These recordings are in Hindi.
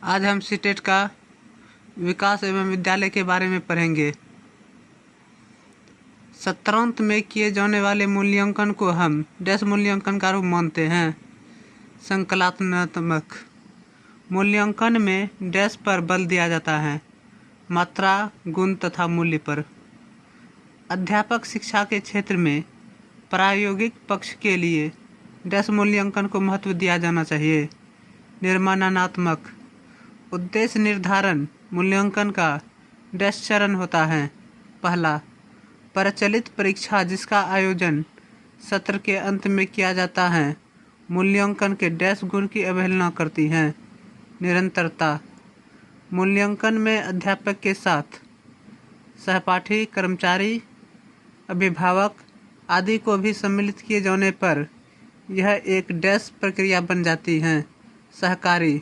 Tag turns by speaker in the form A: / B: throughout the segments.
A: आज हम सीटेट का विकास एवं विद्यालय के बारे में पढ़ेंगे। सत्रांत में किए जाने वाले मूल्यांकन को हम डैश मूल्यांकन का रूप मानते हैं। संकलनात्मक मूल्यांकन में डैश पर बल दिया जाता है, मात्रा, गुण तथा मूल्य पर। अध्यापक शिक्षा के क्षेत्र में प्रायोगिक पक्ष के लिए डैश मूल्यांकन को महत्व दिया जाना चाहिए। निर्माणात्मक उद्देश्य निर्धारण मूल्यांकन का डैश चरण होता है। पहला, प्रचलित परीक्षा जिसका आयोजन सत्र के अंत में किया जाता है, मूल्यांकन के डैश गुण की अवहेलना करती है। निरंतरता मूल्यांकन में अध्यापक के साथ सहपाठी, कर्मचारी, अभिभावक आदि को भी सम्मिलित किए जाने पर यह एक डैश प्रक्रिया बन जाती है। सहकारी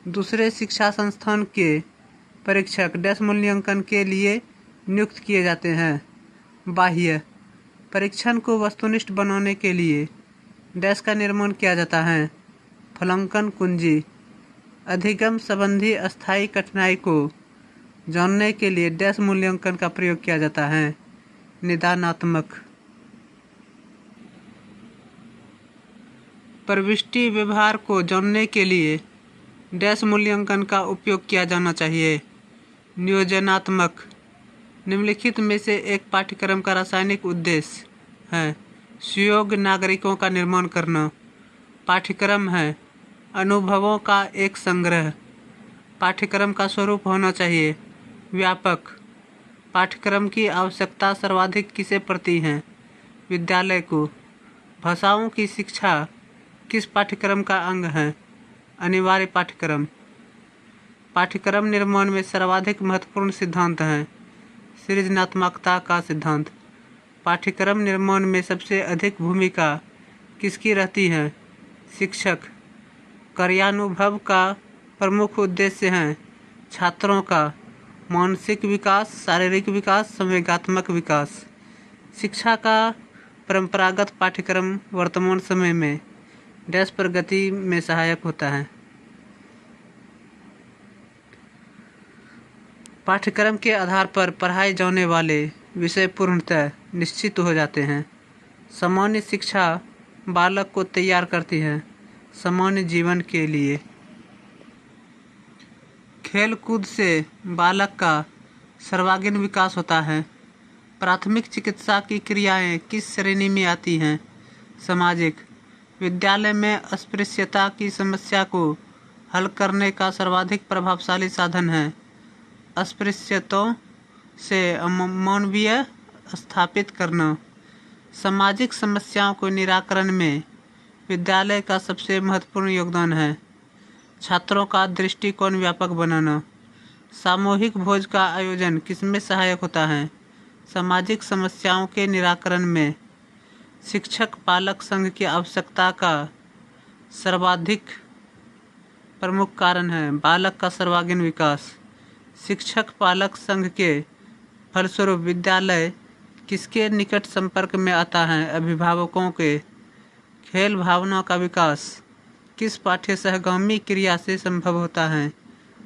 A: दूसरे शिक्षा संस्थान के परीक्षक डैश मूल्यांकन के लिए नियुक्त किए जाते हैं। बाह्य परीक्षण को वस्तुनिष्ठ बनाने के लिए डैश का निर्माण किया जाता है। फलांकन कुंजी अधिगम संबंधी अस्थायी कठिनाई को जानने के लिए डैश मूल्यांकन का प्रयोग किया जाता है। निदानात्मक प्रविष्टि व्यवहार को जानने के लिए डैश मूल्यांकन का उपयोग किया जाना चाहिए। नियोजनात्मक निम्नलिखित में से एक पाठ्यक्रम का रासायनिक उद्देश्य है सुयोग्य नागरिकों का निर्माण करना। पाठ्यक्रम है अनुभवों का एक संग्रह। पाठ्यक्रम का स्वरूप होना चाहिए व्यापक। पाठ्यक्रम की आवश्यकता सर्वाधिक किसे पड़ती है? विद्यालय को। भाषाओं की शिक्षा किस पाठ्यक्रम का अंग है? अनिवार्य पाठ्यक्रम। पाठ्यक्रम निर्माण में सर्वाधिक महत्वपूर्ण सिद्धांत है सृजनात्मकता का सिद्धांत। पाठ्यक्रम निर्माण में सबसे अधिक भूमिका किसकी रहती है? शिक्षक। कार्यानुभव का प्रमुख उद्देश्य है छात्रों का मानसिक विकास, शारीरिक विकास, संवेगात्मक विकास। शिक्षा का परंपरागत पाठ्यक्रम वर्तमान समय में डैश प्रगति में सहायक होता है। पाठ्यक्रम के आधार पर पढ़ाए जाने वाले विषय पूर्णतः निश्चित हो जाते हैं। सामान्य शिक्षा बालक को तैयार करती है सामान्य जीवन के लिए। खेल कूद से बालक का सर्वांगीण विकास होता है। प्राथमिक चिकित्सा की क्रियाएं किस श्रेणी में आती हैं? सामाजिक। विद्यालय में अस्पृश्यता की समस्या को हल करने का सर्वाधिक प्रभावशाली साधन है अस्पृश्यताओं से अमानवीय स्थापित करना। सामाजिक समस्याओं को निराकरण में विद्यालय का सबसे महत्वपूर्ण योगदान है छात्रों का दृष्टिकोण व्यापक बनाना। सामूहिक भोज का आयोजन किसमें सहायक होता है? सामाजिक समस्याओं के निराकरण में। शिक्षक पालक संघ की आवश्यकता का सर्वाधिक प्रमुख कारण है बालक का सर्वांगीण विकास। शिक्षक पालक संघ के फलस्वरूप विद्यालय किसके निकट संपर्क में आता है? अभिभावकों के। खेल भावना का विकास किस पाठ्य सहगामी क्रिया से संभव होता है?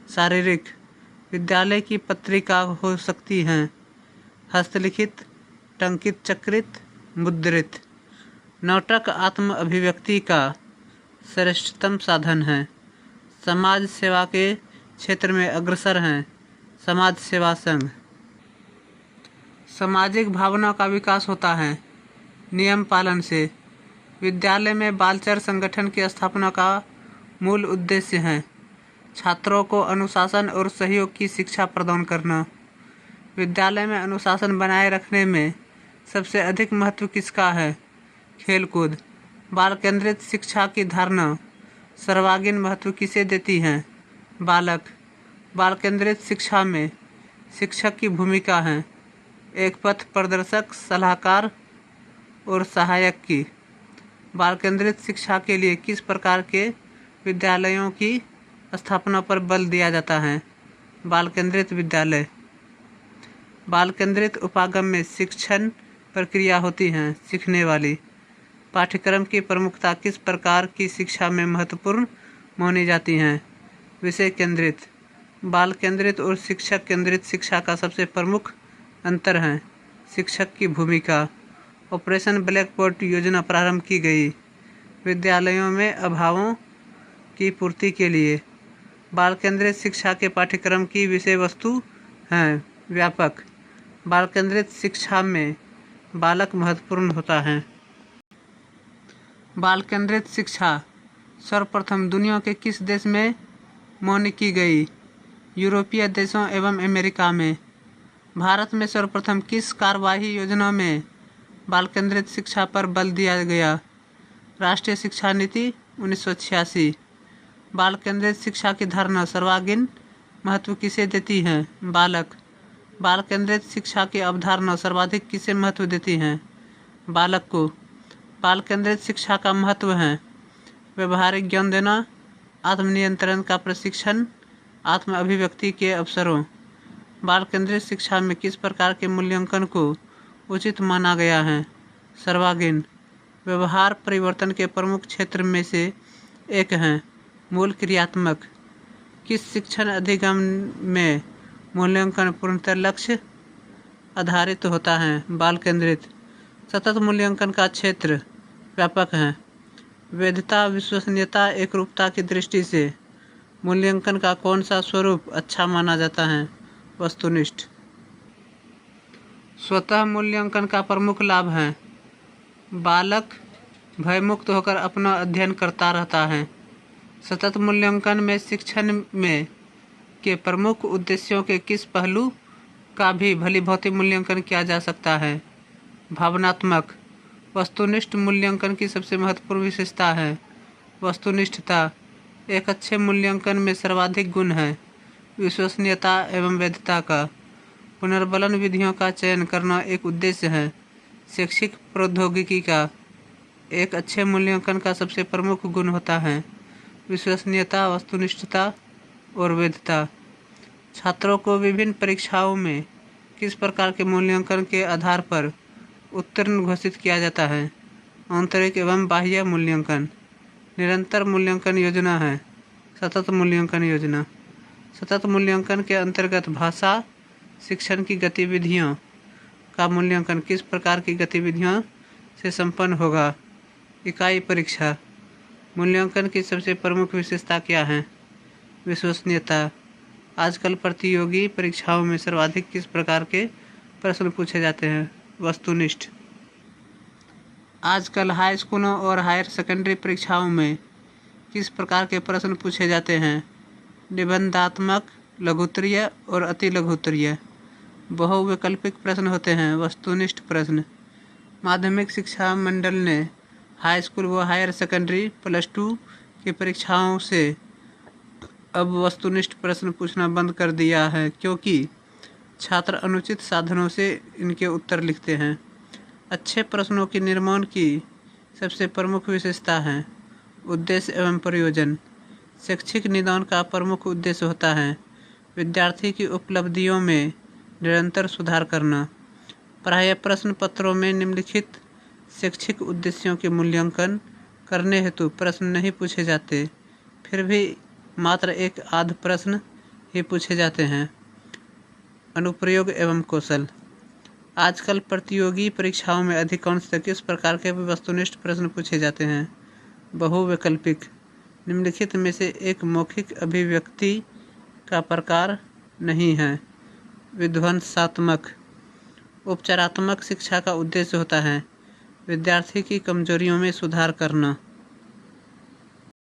A: शारीरिक। विद्यालय की पत्रिका हो सकती है हस्तलिखित, टंकित, चक्रित, मुद्रित। नाटक आत्म अभिव्यक्ति का श्रेष्ठतम साधन है। समाज सेवा के क्षेत्र में अग्रसर हैं समाज सेवा संघ। सामाजिक भावना का विकास होता है नियम पालन से। विद्यालय में बालचर संगठन की स्थापना का मूल उद्देश्य है छात्रों को अनुशासन और सहयोग की शिक्षा प्रदान करना। विद्यालय में अनुशासन बनाए रखने में सबसे अधिक महत्व किसका है? खेलकूद। बाल केंद्रित शिक्षा की धारणा सर्वांगीण महत्व किसे देती है? बालक। बाल केंद्रित शिक्षा में शिक्षक की भूमिका है एक पथ प्रदर्शक, सलाहकार और सहायक की। बाल केंद्रित शिक्षा के लिए किस प्रकार के विद्यालयों की स्थापना पर बल दिया जाता है? बाल केंद्रित विद्यालय। बाल केंद्रित उपागम में शिक्षण प्रक्रिया होती है सीखने वाली। पाठ्यक्रम की प्रमुखता किस प्रकार की शिक्षा में महत्वपूर्ण मानी जाती है? विषय केंद्रित। बाल केंद्रित और शिक्षक केंद्रित शिक्षा का सबसे प्रमुख अंतर है शिक्षक की भूमिका। ऑपरेशन ब्लैक बोर्ड योजना प्रारंभ की गई विद्यालयों में अभावों की पूर्ति के लिए। बाल केंद्रित शिक्षा के पाठ्यक्रम की विषय वस्तु हैं व्यापक। बाल केंद्रित शिक्षा में बालक महत्वपूर्ण होता है। बाल केंद्रित शिक्षा सर्वप्रथम दुनिया के किस देश में मौनी की गई? यूरोपीय देशों एवं अमेरिका में। भारत में सर्वप्रथम किस कार्यवाही योजना में बाल केंद्रित शिक्षा पर बल दिया गया? राष्ट्रीय शिक्षा नीति 1986। बाल केंद्रित शिक्षा की धारणा सर्वांगीण महत्व किसे देती है? बालक। बाल केंद्रित शिक्षा की अवधारणा सर्वाधिक किसे महत्व देती है? बालक को। बाल केंद्रित शिक्षा का महत्व है व्यवहारिक ज्ञान देना, आत्मनियंत्रण का प्रशिक्षण, आत्म अभिव्यक्ति के अवसरों। बाल केंद्रित शिक्षा में किस प्रकार के मूल्यांकन को उचित माना गया है? सर्वांगीण। व्यवहार परिवर्तन के प्रमुख क्षेत्र में से एक है मूल क्रियात्मक। किस शिक्षण अधिगम में मूल्यांकन पूर्णतः लक्ष्य आधारित होता है? बाल केंद्रित। सतत मूल्यांकन का क्षेत्र व्यापक है। वैधता, विश्वसनीयता, एकरूपता की दृष्टि से मूल्यांकन का कौन सा स्वरूप अच्छा माना जाता है? वस्तुनिष्ठ। स्वतः मूल्यांकन का प्रमुख लाभ है बालक भयमुक्त होकर अपना अध्ययन करता रहता है। सतत मूल्यांकन में शिक्षण में के प्रमुख उद्देश्यों के किस पहलू का भी भलीभांति मूल्यांकन किया जा सकता है? भावनात्मक। वस्तुनिष्ठ मूल्यांकन की सबसे महत्वपूर्ण विशेषता है वस्तुनिष्ठता। एक अच्छे मूल्यांकन में सर्वाधिक गुण है विश्वसनीयता एवं वैधता का। पुनर्बलन विधियों का चयन करना एक उद्देश्य है शैक्षिक प्रौद्योगिकी का। एक अच्छे मूल्यांकन का सबसे प्रमुख गुण होता है विश्वसनीयता, वस्तुनिष्ठता और वैधता। छात्रों को विभिन्न परीक्षाओं में किस प्रकार के मूल्यांकन के आधार पर उत्तीर्ण घोषित किया जाता है? आंतरिक एवं बाह्य मूल्यांकन। निरंतर मूल्यांकन योजना है सतत मूल्यांकन योजना। सतत मूल्यांकन के अंतर्गत भाषा शिक्षण की गतिविधियों का मूल्यांकन किस प्रकार की गतिविधियों से संपन्न होगा? इकाई परीक्षा। मूल्यांकन की सबसे प्रमुख विशेषता क्या है? विश्वसनीयता। आजकल प्रतियोगी परीक्षाओं में सर्वाधिक किस प्रकार के प्रश्न पूछे जाते हैं? वस्तुनिष्ठ। आजकल हाई स्कूलों और हायर सेकेंडरी परीक्षाओं में किस प्रकार के प्रश्न पूछे जाते हैं? निबंधात्मक, लघुत्तरीय और अति लघुत्तरीय। बहुवैकल्पिक प्रश्न होते हैं वस्तुनिष्ठ प्रश्न। माध्यमिक शिक्षा मंडल ने हाई स्कूल व हायर सेकेंडरी +2 की परीक्षाओं से अब वस्तुनिष्ठ प्रश्न पूछना बंद कर दिया है क्योंकि छात्र अनुचित साधनों से इनके उत्तर लिखते हैं। अच्छे प्रश्नों के निर्माण की सबसे प्रमुख विशेषता है उद्देश्य एवं प्रयोजन। शैक्षिक निदान का प्रमुख उद्देश्य होता है विद्यार्थी की उपलब्धियों में निरंतर सुधार करना। प्रायः प्रश्न पत्रों में निम्नलिखित शैक्षिक उद्देश्यों के मूल्यांकन करने हेतु प्रश्न नहीं पूछे जाते, फिर भी मात्र एक आध प्रश्न ही पूछे जाते हैं। अनुप्रयोग एवं कौशल। आजकल प्रतियोगी परीक्षाओं में अधिकांशतः किस प्रकार के वस्तुनिष्ठ प्रश्न पूछे जाते हैं? बहुवैकल्पिक। निम्नलिखित में से एक मौखिक अभिव्यक्ति का प्रकार नहीं है? विध्वंसात्मक। उपचारात्मक शिक्षा का उद्देश्य होता है विद्यार्थी की कमजोरियों में सुधार करना।